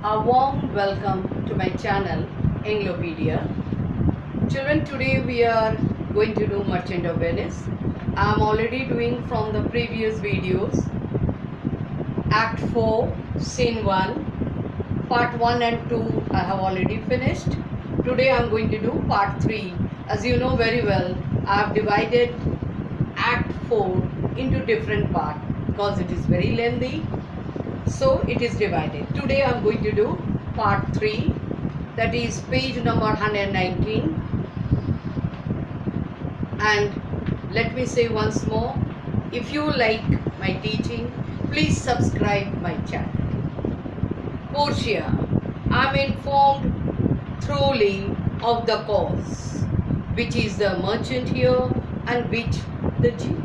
A warm welcome to my channel Anglopedia. Children, today we are going to do Merchant of Venice. I am already doing from the previous videos Act 4, Scene 1, Part 1 and 2 I have already finished. Today I am going to do Part 3. As you know very well, I have divided Act 4 into different parts because it is very lengthy. So it is divided. Today I am going to do part 3, that is page number 119. And let me say once more, if you like my teaching, please subscribe my channel. Portia, I am informed thoroughly of the cause, which is the merchant here and which the Jew.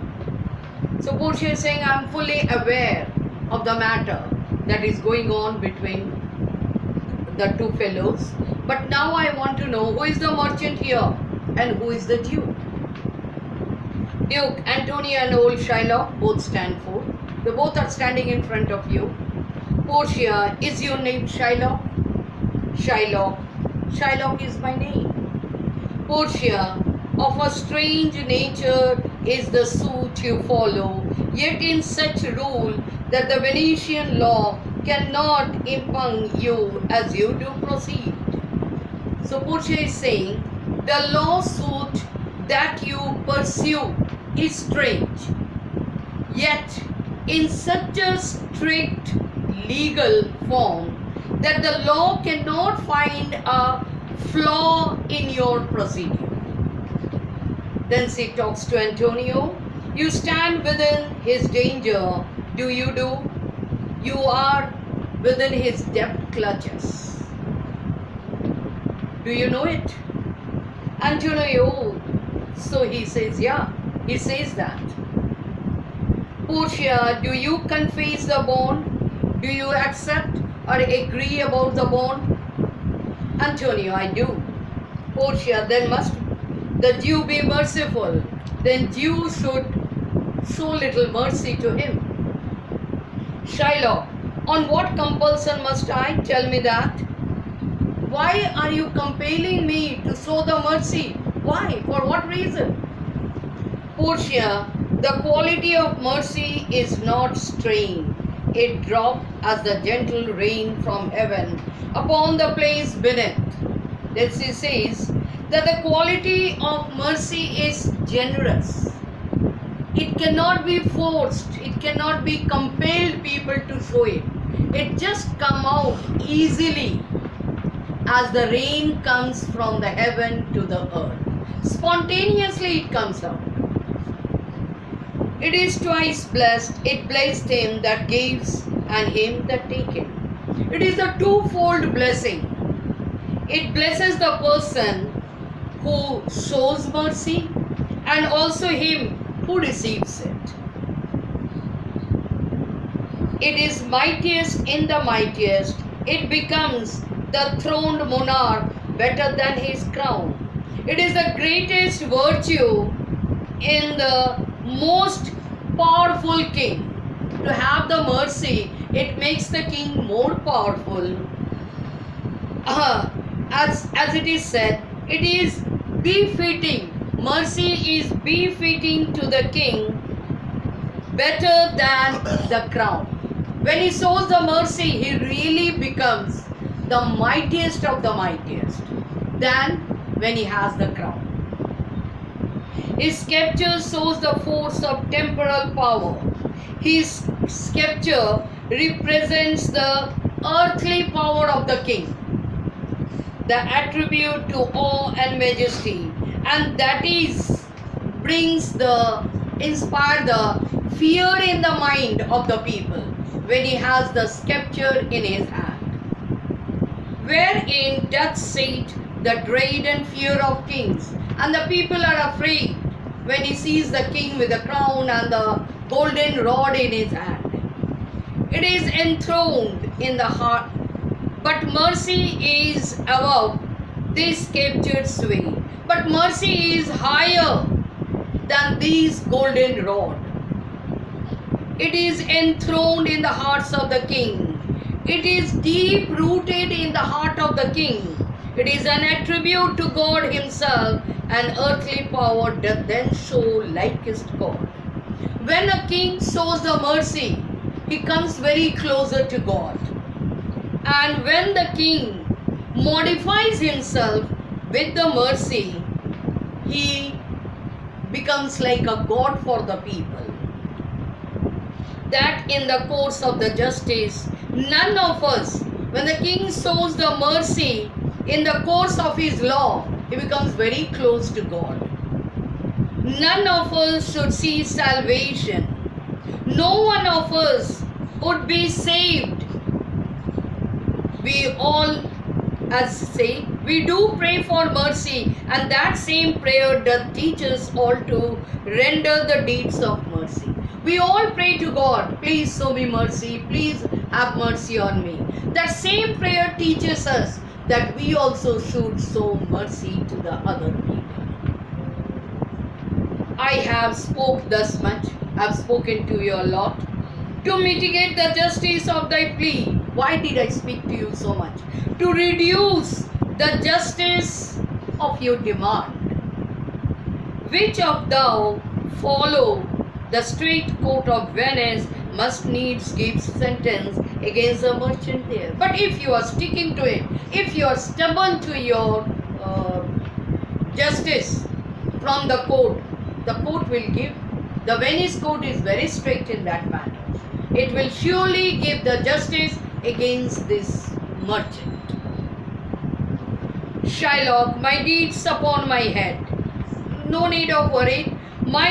So Portia is saying, I am fully aware of the matter that is going on between the two fellows, but now I want to know who is the merchant here and who is the Duke. Duke, Antonio and old Shylock both stand forth. They both are standing in front of you. Portia, is your name Shylock? Shylock, Shylock is my name. Portia, of a strange nature is the suit you follow, yet in such rule that the Venetian law cannot impugn you as you do proceed. So Portia is saying, the lawsuit that you pursue is strange, yet in such a strict legal form that the law cannot find a flaw in your proceeding. Then she talks to Antonio. You stand within his danger. Do you do? You are within his debt clutches. Do you know it? Antonio, so he says, yeah, he says that. Portia, do you confess the bond? Do you accept or agree about the bond? Antonio, I do. Portia, then must the Jew be merciful? Then Jew should show little mercy to him. Shylock, on what compulsion must I? Tell me that. Why are you compelling me to show the mercy? Why? For what reason? Portia, the quality of mercy is not strained. It drops as the gentle rain from heaven upon the place beneath. Then she says that the quality of mercy is generous. It cannot be forced. It cannot be compelled people to show it. It just comes out easily as the rain comes from the heaven to the earth. Spontaneously it comes out. It is twice blessed. It blessed him that gives and him that taketh. It is a twofold blessing. It blesses the person who shows mercy and also him who receives it. It is mightiest in the mightiest. It becomes the throned monarch better than his crown. It is the greatest virtue in the most powerful king. To have the mercy, it makes the king more powerful. As it is said, it is befitting. Mercy is befitting to the king better than the crown. When he shows the mercy, he really becomes the mightiest of the mightiest than when he has the crown. His scepter shows the force of temporal power. His scepter represents the earthly power of the king, the attribute to awe and majesty, and that is inspire the fear in the mind of the people when he has the scepter in his hand. Wherein doth sit the dread and fear of kings, and the people are afraid when he sees the king with the crown and the golden rod in his hand. It is enthroned in the heart, but mercy is above this sceptred sway. But mercy is higher than these golden rod. It is enthroned in the hearts of the king. It is deep rooted in the heart of the king. It is an attribute to God himself, and earthly power doth then show likest God. When a king shows the mercy, he comes very closer to God. And when the king modifies himself with the mercy, he becomes like a God for the people. That in the course of the justice, none of us, when the king shows the mercy in the course of his law, he becomes very close to God. None of us should see salvation. No one of us would be saved. We all, as say, we do pray for mercy, and that same prayer doth teach us all to render the deeds of mercy. We all pray to God, please show me mercy, please have mercy on me. That same prayer teaches us that we also should show mercy to the other people. I have spoke thus much, I have spoken to you a lot. To mitigate the justice of thy plea. Why did I speak to you so much? To reduce the justice of your demand. Which of thou follow the straight court of Venice must needs give sentence against the merchant there. But if you are sticking to it, if you are stubborn to your justice from the court will give. The Venice court is very strict in that matter. It will surely give the justice against this merchant. Shylock, my deeds upon my head. No need of worry. I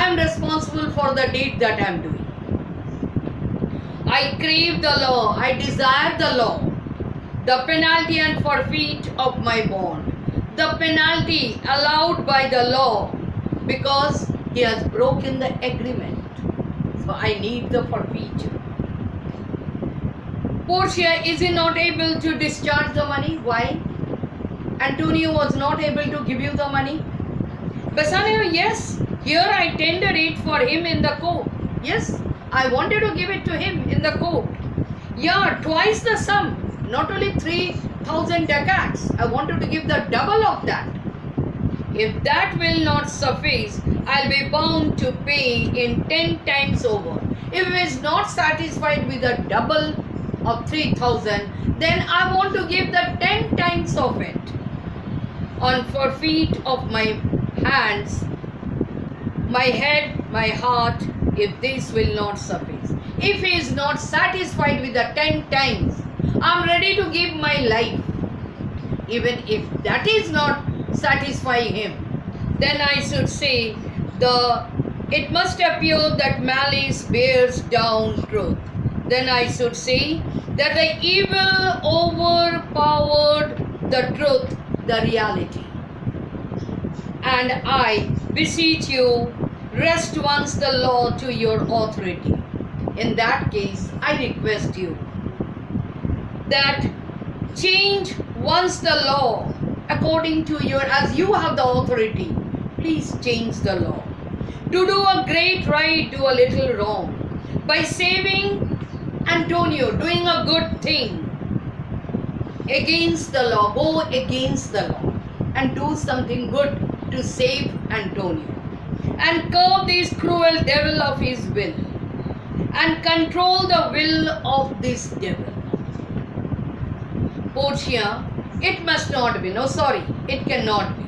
am responsible for the deed that I am doing. I crave the law. I desire the law. The penalty and forfeit of my bond. The penalty allowed by the law because he has broken the agreement. So I need the forfeiture. Portia, is he not able to discharge the money? Why? Antonio was not able to give you the money? Bassanio, yes, here I tendered it for him in the court. Yes, I wanted to give it to him in the court. Yeah, twice the sum, not only 3,000 ducats. I wanted to give the double of that. If that will not suffice, I'll be bound to pay in 10 times over. If he is not satisfied with the double of 3,000, then I want to give the 10 times of it. On forfeit of my hands, my head, my heart, if this will not suffice. If he is not satisfied with the 10 times, I'm ready to give my life. Even if that is not satisfying him, then I should say it must appear that malice bears down truth. Then I should say that the evil overpowered the truth, the reality. And I beseech you, rest once the law to your authority. In that case, I request you that change once the law according to as you have the authority, please change the law. To do a great right, do a little wrong. By saving Antonio, doing a good thing against the law, go against the law and do something good to save Antonio. And curb this cruel devil of his will and control the will of this devil. Portia, it must not be. No, sorry, it cannot be.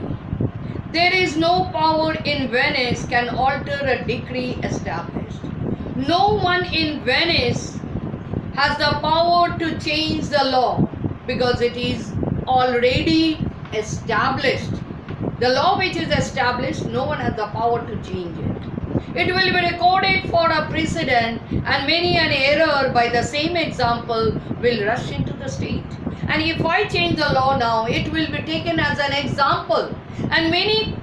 There is no power in Venice can alter a decree established. No one in Venice has the power to change the law because it is already established. The law which is established, no one has the power to change it. It will be recorded for a precedent, and many an error by the same example will rush into the state. And if I change the law now, it will be taken as an example. And many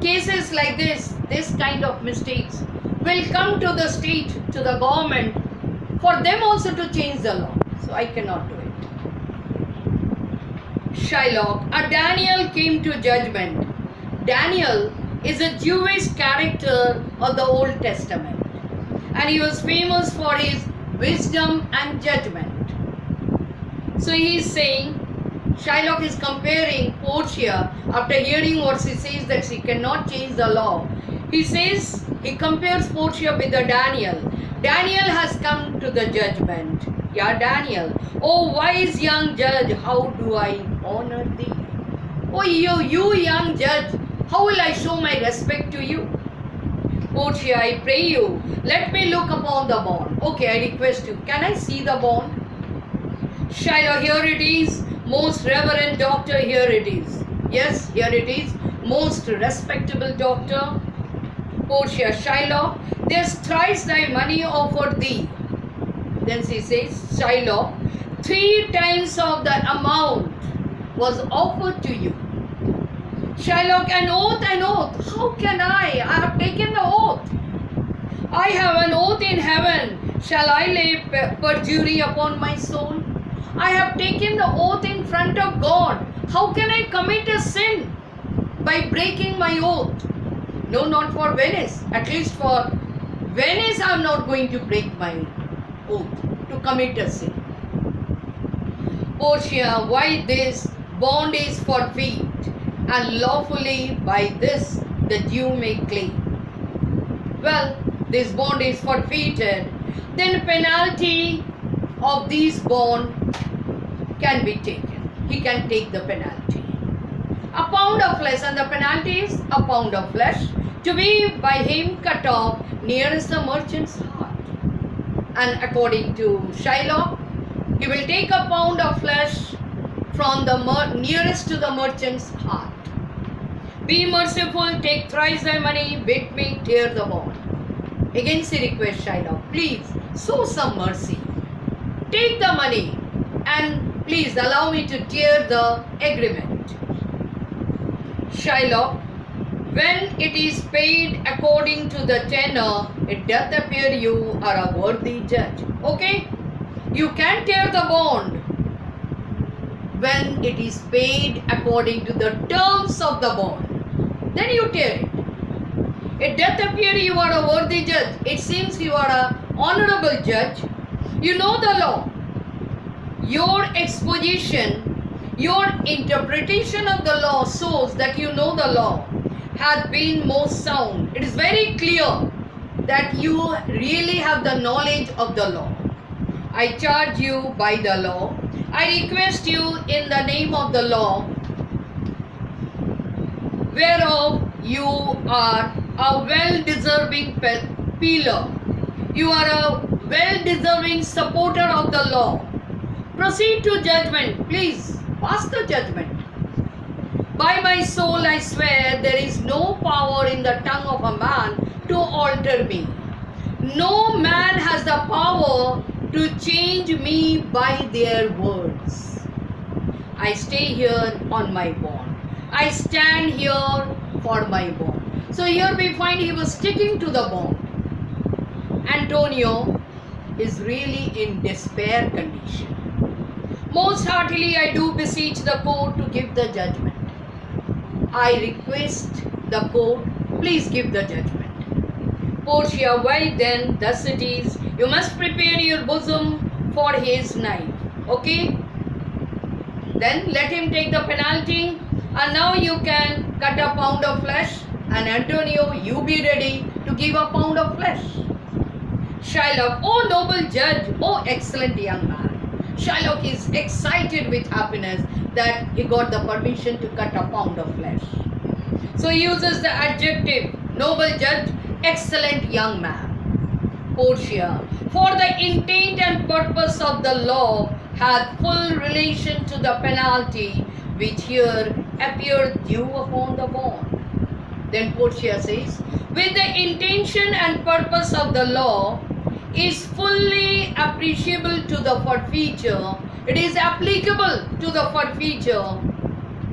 cases like this kind of mistakes will come to the state, to the government, for them also to change the law. So I cannot do it. Shylock, a Daniel came to judgment. Daniel is a Jewish character of the Old Testament. And he was famous for his wisdom and judgment. So he is saying, Shylock is comparing Portia after hearing what she says that she cannot change the law. He says, he compares Portia with the Daniel. Daniel has come to the judgment. Yeah, Daniel. Oh, wise young judge, how do I honor thee? Oh, you young judge, how will I show my respect to you? Portia, I pray you, let me look upon the bond. Okay, I request you, can I see the bond? Shylock, here it is. Most reverend doctor, here it is. Yes, here it is. Most respectable doctor. Portia, Shylock, there's thrice thy money offered thee. Then she says, Shylock, 3 times of the amount was offered to you. Shylock, an oath. How can I? I have taken the oath. I have an oath in heaven. Shall I lay perjury upon my soul? I have taken the oath in front of God. How can I commit a sin by breaking my oath? No, not for Venice. At least for Venice, I am not going to break my oath to commit a sin. Portia, why this bond is forfeit, and lawfully by this the Jew may claim. Well, this bond is forfeited, then penalty of this bond can be taken. He can take the penalty. A pound of flesh, and the penalty is a pound of flesh to be by him cut off nearest the merchant's heart. And according to Shylock, he will take a pound of flesh from the nearest to the merchant's heart. Be merciful, take thrice thy money, bid me tear the bond. Again she requests Shylock, please show some mercy. Take the money and please allow me to tear the agreement. Shylock, when it is paid according to the tenor, it doth appear you are a worthy judge. Okay? You can tear the bond when it is paid according to the terms of the bond. Then you tear it. It doth appear you are a worthy judge. It seems you are an honorable judge. You know the law. Your exposition, your interpretation of the law shows that you know the law hath been most sound. It is very clear that you really have the knowledge of the law. I charge you by the law. I request you in the name of the law, whereof you are a well-deserving pillar. You are a well-deserving supporter of the law. Proceed to judgment. Please, pass the judgment. By my soul I swear there is no power in the tongue of a man to alter me. No man has the power to change me by their words. I stay here on my bond. I stand here for my bond. So here we find he was sticking to the bond. Antonio is really in despair condition. Most heartily I do beseech the court to give the judgment. I request the court, please give the judgment. Portia, why then thus it is, you must prepare your bosom for his knife. Okay? Then let him take the penalty, and now you can cut a pound of flesh, and Antonio, you be ready to give a pound of flesh. Shylock, oh noble judge, oh excellent young man. Shylock is excited with happiness that he got the permission to cut a pound of flesh. So he uses the adjective, noble judge, excellent young man. Portia, for the intent and purpose of the law hath full relation to the penalty which here appeareth due upon the bond. Then Portia says, with the intention and purpose of the law is fully appreciable to the forfeiture, it is applicable to the forfeiture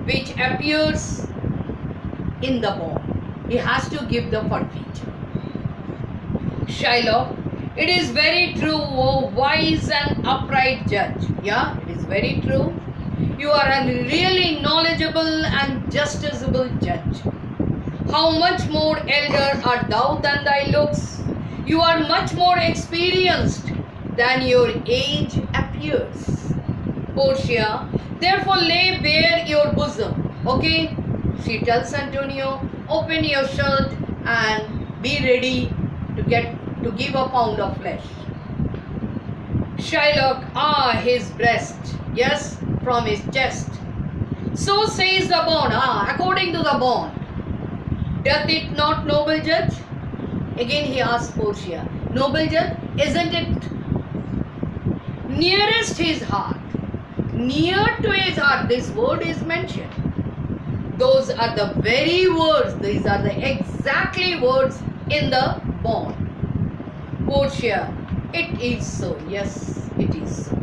which appears in the bond. He has to give the forfeiture. Shylock, it is very true, O wise and upright judge. Yeah, it is very true. You are a really knowledgeable and justiciable judge. How much more elder art thou than thy looks? You are much more experienced than your age appears. Portia, therefore lay bare your bosom. Okay? She tells Antonio, open your shirt and be ready to give a pound of flesh. Shylock, his breast, yes, from his chest. So says the bond, according to the bond. Doth it not, noble judge? Again he asks Portia, noble judge, isn't it nearest his heart? Near to his heart, this word is mentioned. Those are the very words, these are the exactly words in the bond. Portia, it is so, yes, it is so.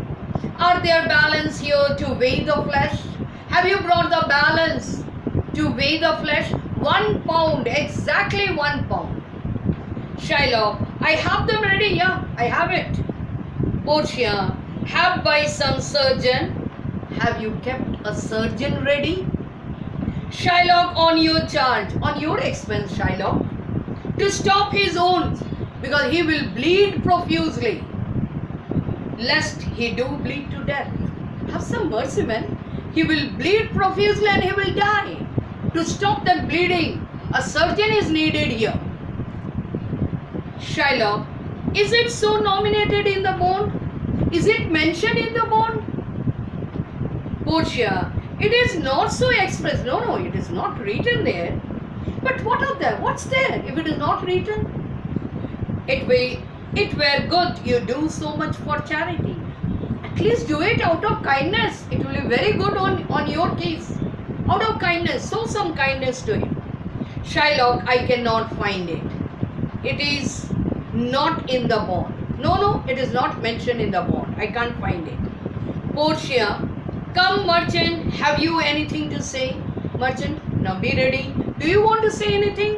Are there balance here to weigh the flesh? Have you brought the balance to weigh the flesh? 1 pound, exactly 1 pound. Shylock, I have them ready, yeah, I have it. Portia, have by some surgeon. Have you kept a surgeon ready? Shylock, on your charge, on your expense, Shylock, to stop his wounds, because he will bleed profusely, lest he do bleed to death. Have some mercy, man. He will bleed profusely and he will die. To stop that bleeding, a surgeon is needed here. Shylock, is it so nominated in the bond? Is it mentioned in the bond? Portia, it is not so expressed. No, it is not written there. But what are there? What's there if it is not written? It were good you do so much for charity. At least do it out of kindness. It will be very good on your case. Out of kindness, show some kindness to him. Shylock, I cannot find it. It is not in the bond. No, it is not mentioned in the bond. I can't find it. Portia, come merchant, have you anything to say? Merchant, now be ready. Do you want to say anything?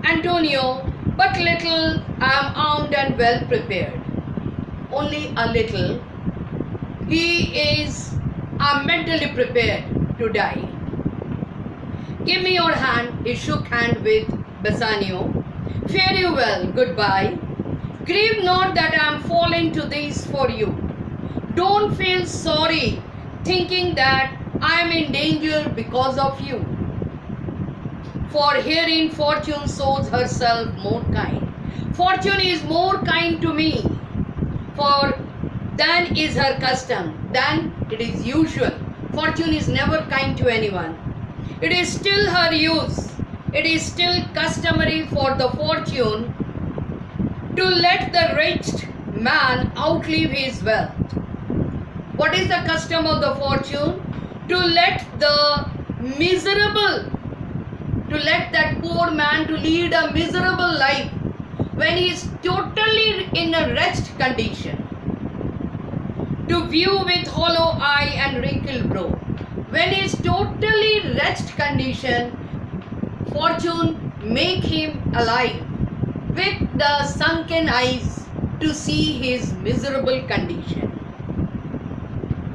Antonio, but little, I am armed and well prepared. Only a little. He is mentally prepared to die. Give me your hand. He shook hand with Bassanio. Fare you well, goodbye. Grieve not that I am fallen to this for you. Don't feel sorry thinking that I am in danger because of you. For herein fortune shows herself more kind. Fortune is more kind to me, for than is her custom, than it is usual. Fortune is never kind to anyone. It is still her use. It is still customary for the fortune to let the rich man outlive his wealth. What is the custom of the fortune? To let that poor man to lead a miserable life when he is totally in a wretched condition. To view with hollow eye and wrinkled brow. When he is totally wretched condition, fortune make him alive with the sunken eyes to see his miserable condition.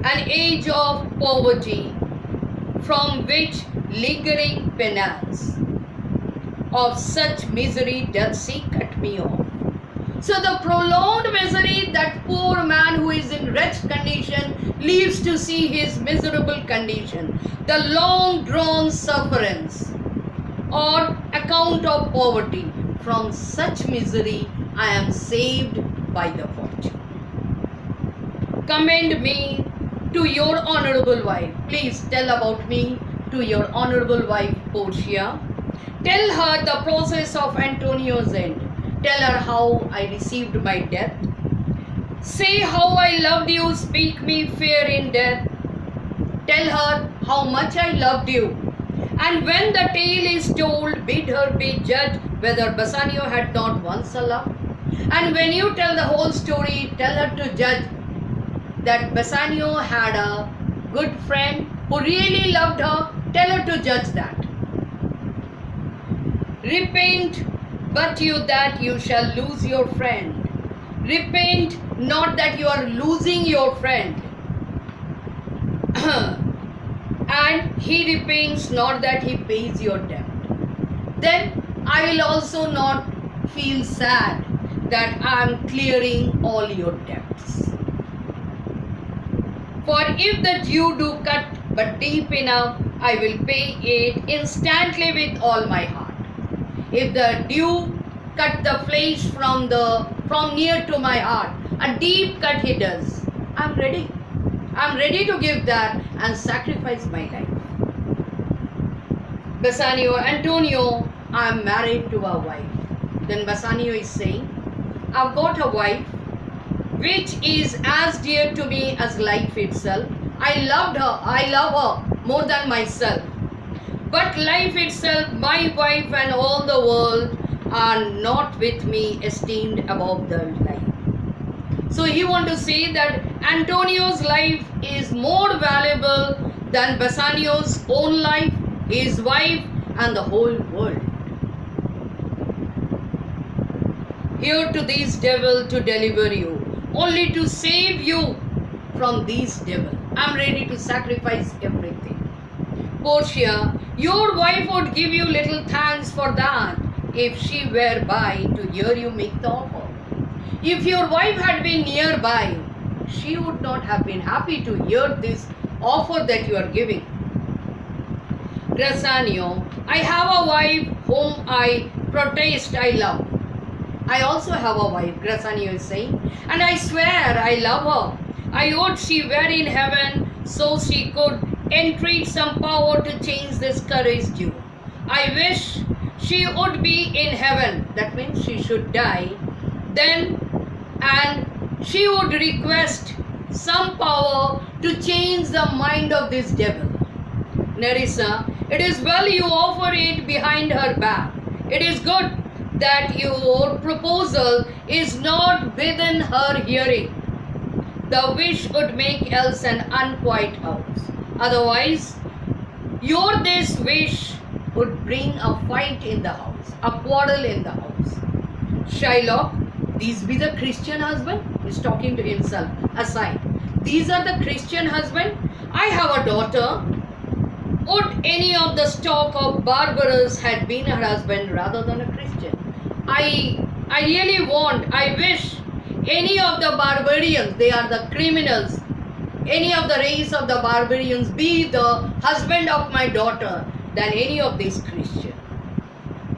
An age of poverty from which lingering penance of such misery doth she cut me off. So the prolonged misery that poor man who is in wretched condition lives to see his miserable condition, the long drawn sufferance or account of poverty, from such misery I am saved by the fortune. Commend me to your honorable wife. Please tell about me to your honorable wife Portia. Tell her the process of Antonio's end. Tell her how I received my death. Say how I loved you, speak me fair in death. Tell her how much I loved you. And when the tale is told, bid her be judge whether Bassanio had not once a love. And when you tell the whole story, tell her to judge that Bassanio had a good friend who really loved her. Tell her to judge that. Repent but you that you shall lose your friend. Repent not that you are losing your friend. And he repents not that he pays your debt. Then I will also not feel sad that I am clearing all your debts. For if the dew do cut but deep enough, I will pay it instantly with all my heart. If the dew cut the flesh from near to my heart, a deep cut he does, I'm ready. I'm ready to give that and sacrifice my life. Bassanio, Antonio, I'm married to a wife. Then Bassanio is saying, I've got a wife which is as dear to me as life itself. I love her more than myself. But life itself, my wife and all the world are not with me esteemed above the life. So he want to say that Antonio's life is more valuable than Bassanio's own life, his wife and the whole world. Here to this devil to deliver you, only to save you from this devil. I'm ready to sacrifice everything. Portia, your wife would give you little thanks for that if she were by to hear you make the offer. If your wife had been nearby, she would not have been happy to hear this offer that you are giving. Bassanio, I have a wife whom I protest I love. I also have a wife, Bassanio is saying, and I swear I love her. I would she were in heaven so she could entreat some power to change this courage due. I wish she would be in heaven, that means she should die, then, and she would request some power to change the mind of this devil. Nerissa, it is well you offer it behind her back. It is good that your proposal is not within her hearing. The wish would make else an unquiet house. Otherwise, your this wish would bring a fight in the house, a quarrel in the house. Shylock, these be the Christian husband? He's talking to himself, aside. These are the Christian husband? I have a daughter. Would any of the stock of barbarous had been her husband rather than a Christian? I wish any of the barbarians, they are the criminals, any of the race of the barbarians be the husband of my daughter than any of these Christians.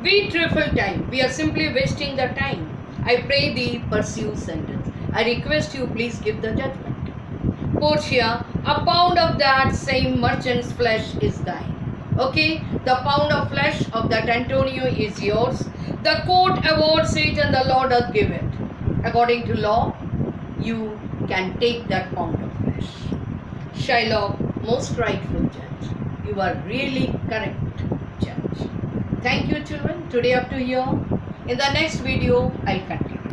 We trifle time. We are simply wasting the time. I pray thee pursue sentence. I request you please give the judgment. Portia, a pound of that same merchant's flesh is thine. Okay, the pound of flesh of that Antonio is yours. The court awards it and the law doth give it. According to law, you can take that pound of flesh. Shylock, most rightful judge. You are really correct, judge. Thank you, children. Today up to here. In the next video, I'll continue.